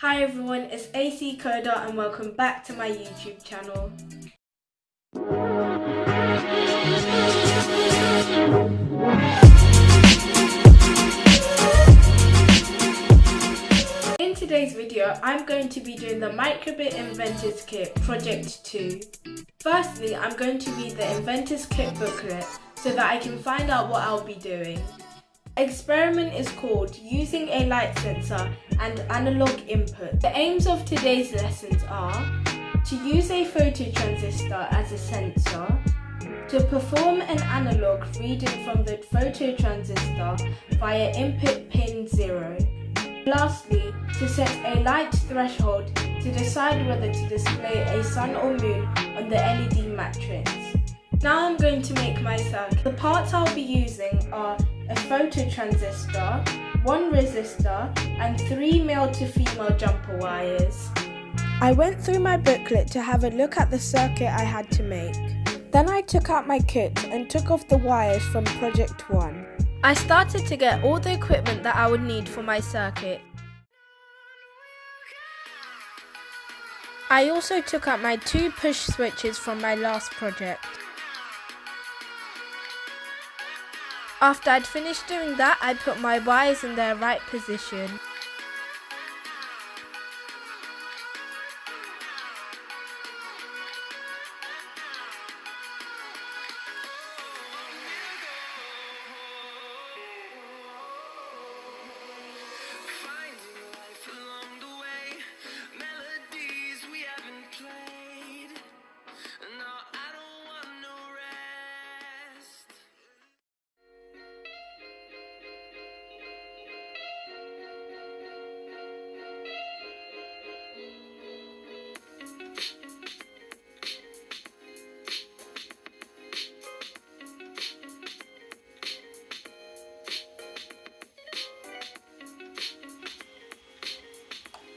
Hi everyone, it's AC Coder and welcome back to my YouTube channel. In today's video, I'm going to be doing the Microbit Inventors Kit Project 2. Firstly, I'm going to read the Inventors Kit booklet so that I can find out what I'll be doing. Experiment is called Using a Light Sensor and Analog Input. The aims of today's lessons are to use a phototransistor as a sensor, to perform an analog reading from the phototransistor via input pin 0. Lastly, to set a light threshold to decide whether to display a sun or moon on the LED matrix. Now I'm going to make my circuit. The parts I'll be using are a phototransistor, 1 resistor, and 3 male to female jumper wires. I went through my booklet to have a look at the circuit I had to make. Then I took out my kit and took off the wires from project 1. I started to get all the equipment that I would need for my circuit. I also took out my 2 push switches from my last project. After I'd finished doing that, I put my wires in their right position.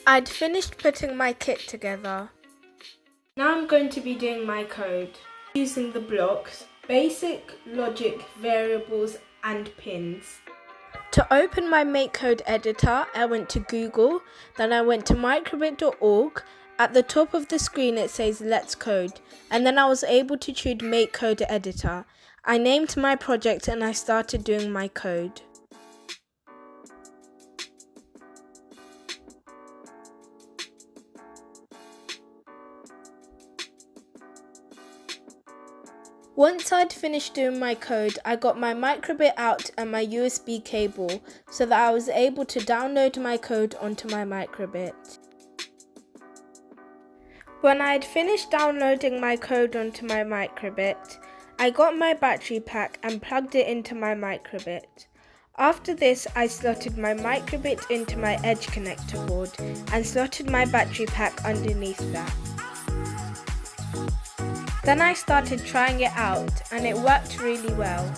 I'd finished putting my kit together. Now I'm going to be doing my code using the blocks, basic, logic, variables and pins. To open my MakeCode editor, I went to Google, then I went to microbit.org. At the top of the screen it says Let's Code, and then I was able to choose MakeCode editor. I named my project and I started doing my code. Once I'd finished doing my code, I got my Microbit out and my USB cable so that I was able to download my code onto my Microbit. When I had finished downloading my code onto my Microbit, I got my battery pack and plugged it into my Microbit. After this, I slotted my Microbit into my edge connector board and slotted my battery pack underneath that. Then I started trying it out and it worked really well.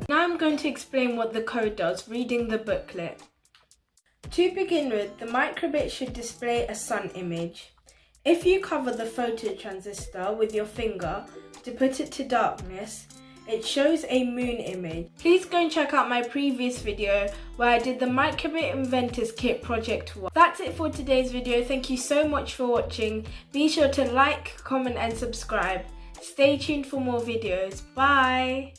Now I'm going to explain what the code does reading the booklet. To begin with, the Microbit should display a sun image. If you cover the phototransistor with your finger to put it to darkness, it shows a moon image. Please go and check out my previous video where I did the Microbit Inventors Kit Project 1. That's it for today's video. Thank you so much for watching. Be sure to like, comment and subscribe. Stay tuned for more videos. Bye!